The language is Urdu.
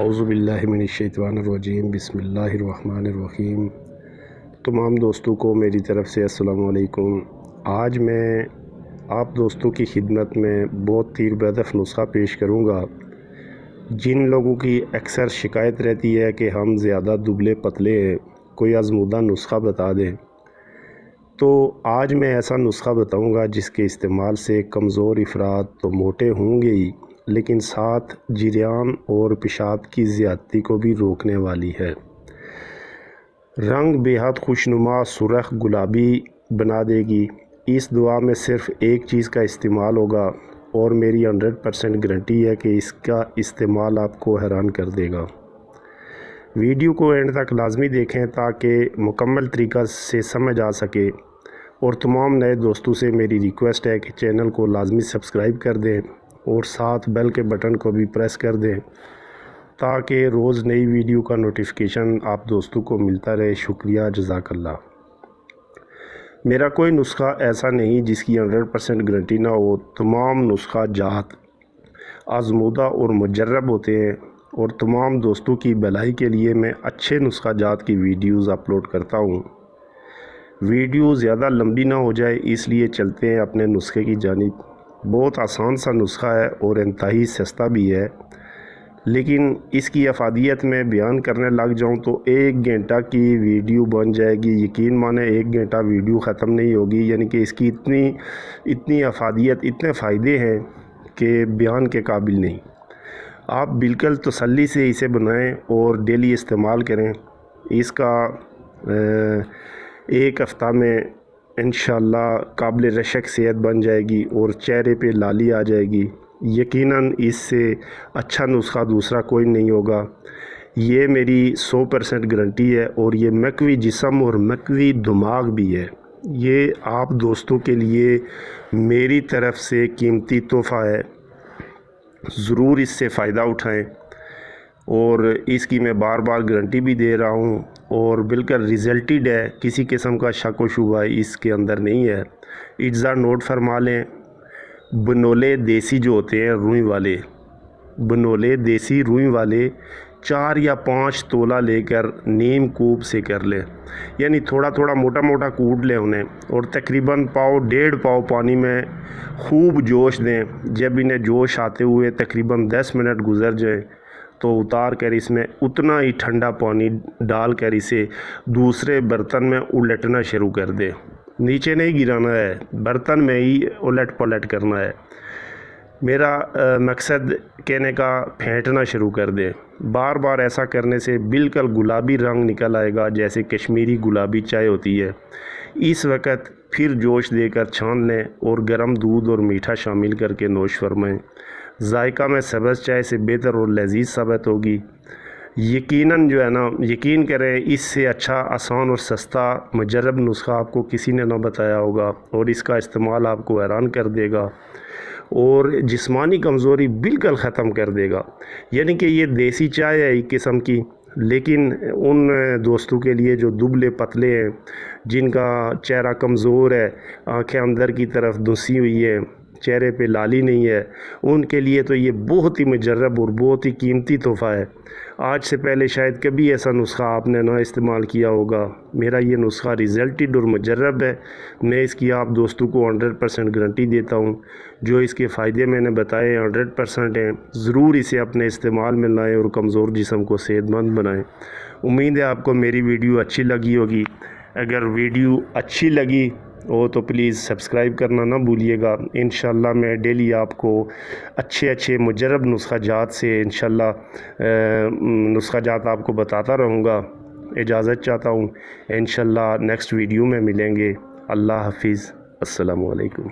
اعوذ باللہ من الشیطان الرجیم، بسم اللہ الرحمن الرحیم۔ تمام دوستوں کو میری طرف سے السلام علیکم۔ آج میں آپ دوستوں کی خدمت میں بہت تیر بہدف نسخہ پیش کروں گا۔ جن لوگوں کی اکثر شکایت رہتی ہے کہ ہم زیادہ دبلے پتلے ہیں، کوئی آزمودہ نسخہ بتا دیں، تو آج میں ایسا نسخہ بتاؤں گا جس کے استعمال سے کمزور افراد تو موٹے ہوں گے ہی، لیکن ساتھ جریان اور پیشاب کی زیادتی کو بھی روکنے والی ہے۔ رنگ بے حد خوشنما سرخ گلابی بنا دے گی۔ اس دعا میں صرف ایک چیز کا استعمال ہوگا اور میری 100% گارنٹی ہے کہ اس کا استعمال آپ کو حیران کر دے گا۔ ویڈیو کو اینڈ تک لازمی دیکھیں تاکہ مکمل طریقہ سے سمجھ آ سکے، اور تمام نئے دوستوں سے میری ریکویسٹ ہے کہ چینل کو لازمی سبسکرائب کر دیں اور ساتھ بیل کے بٹن کو بھی پریس کر دیں تاکہ روز نئی ویڈیو کا نوٹیفیکیشن آپ دوستوں کو ملتا رہے۔ شکریہ، جزاک اللہ۔ میرا کوئی نسخہ ایسا نہیں جس کی 100% گارنٹی نہ ہو۔ تمام نسخہ جات آزمودہ اور مجرب ہوتے ہیں، اور تمام دوستوں کی بھلائی کے لیے میں اچھے نسخہ جات کی ویڈیوز اپلوڈ کرتا ہوں۔ ویڈیو زیادہ لمبی نہ ہو جائے، اس لیے چلتے ہیں اپنے نسخے کی جانب۔ بہت آسان سا نسخہ ہے اور انتہائی سستا بھی ہے، لیکن اس کی افادیت میں بیان کرنے لگ جاؤں تو 1 گھنٹہ کی ویڈیو بن جائے گی۔ یقین مانیں 1 گھنٹہ ویڈیو ختم نہیں ہوگی، یعنی کہ اس کی اتنی افادیت، اتنے فائدے ہیں کہ بیان کے قابل نہیں۔ آپ بالکل تسلی سے اسے بنائیں اور ڈیلی استعمال کریں۔ اس کا 1 ہفتہ میں انشاءاللہ قابل رشک صحت بن جائے گی اور چہرے پہ لالی آ جائے گی۔ یقیناً اس سے اچھا نسخہ دوسرا کوئی نہیں ہوگا۔ یہ میری 100% گارنٹی ہے، اور یہ مقوی جسم اور مقوی دماغ بھی ہے۔ یہ آپ دوستوں کے لیے میری طرف سے قیمتی تحفہ ہے، ضرور اس سے فائدہ اٹھائیں، اور اس کی میں بار بار گارنٹی بھی دے رہا ہوں، اور بالکل ریزلٹڈ ہے، کسی قسم کا شک و شبہ اس کے اندر نہیں ہے۔ اجزا نوٹ فرما لیں۔ بنولے دیسی جو ہوتے ہیں روئی والے، بنولے دیسی روئی والے 4 یا 5 تولہ لے کر نیم کوب سے کر لیں، یعنی تھوڑا تھوڑا موٹا موٹا کوٹ لیں انہیں، اور تقریباً 1.5 پاؤ پانی میں خوب جوش دیں۔ جب انہیں جوش آتے ہوئے تقریباً 10 منٹ گزر جائیں تو اتار کر اس میں اتنا ہی ٹھنڈا پانی ڈال کر اسے دوسرے برتن میں الٹنا شروع کر دیں۔ نیچے نہیں گرانا ہے، برتن میں ہی الٹ پلٹ کرنا ہے۔ میرا مقصد کہنے کا پھینٹنا شروع کر دیں۔ بار بار ایسا کرنے سے بالکل گلابی رنگ نکل آئے گا، جیسے کشمیری گلابی چائے ہوتی ہے۔ اس وقت پھر جوش دے کر چھان لیں اور گرم دودھ اور میٹھا شامل کر کے نوش فرمائیں۔ ذائقہ میں سبز چائے سے بہتر اور لذیذ ثابت ہوگی۔ یقیناً جو ہے نا، یقین کریں اس سے اچھا، آسان اور سستا مجرب نسخہ آپ کو کسی نے نہ بتایا ہوگا، اور اس کا استعمال آپ کو حیران کر دے گا اور جسمانی کمزوری بالکل ختم کر دے گا۔ یعنی کہ یہ دیسی چائے ہے ایک قسم کی، لیکن ان دوستوں کے لیے جو دبلے پتلے ہیں، جن کا چہرہ کمزور ہے، آنکھیں اندر کی طرف دھنسی ہوئی ہے، چہرے پہ لالی نہیں ہے، ان کے لیے تو یہ بہت ہی مجرب اور بہت ہی قیمتی تحفہ ہے۔ آج سے پہلے شاید کبھی ایسا نسخہ آپ نے نہ استعمال کیا ہوگا۔ میرا یہ نسخہ ریزلٹڈ اور مجرب ہے۔ میں اس کی آپ دوستوں کو 100% گارنٹی دیتا ہوں۔ جو اس کے فائدے میں نے بتائے 100% ہیں، ضرور اسے اپنے استعمال میں لائیں اور کمزور جسم کو صحت مند بنائیں۔ امید ہے آپ کو میری ویڈیو اچھی لگی ہوگی۔ اگر ویڈیو اچھی لگی ہو تو پلیز سبسکرائب کرنا نہ بھولیے گا۔ انشاءاللہ میں ڈیلی آپ کو اچھے مجرب نسخہ جات سے انشاءاللہ نسخہ جات آپ کو بتاتا رہوں گا۔ اجازت چاہتا ہوں، انشاءاللہ نیکسٹ ویڈیو میں ملیں گے۔ اللہ حافظ، السلام علیکم۔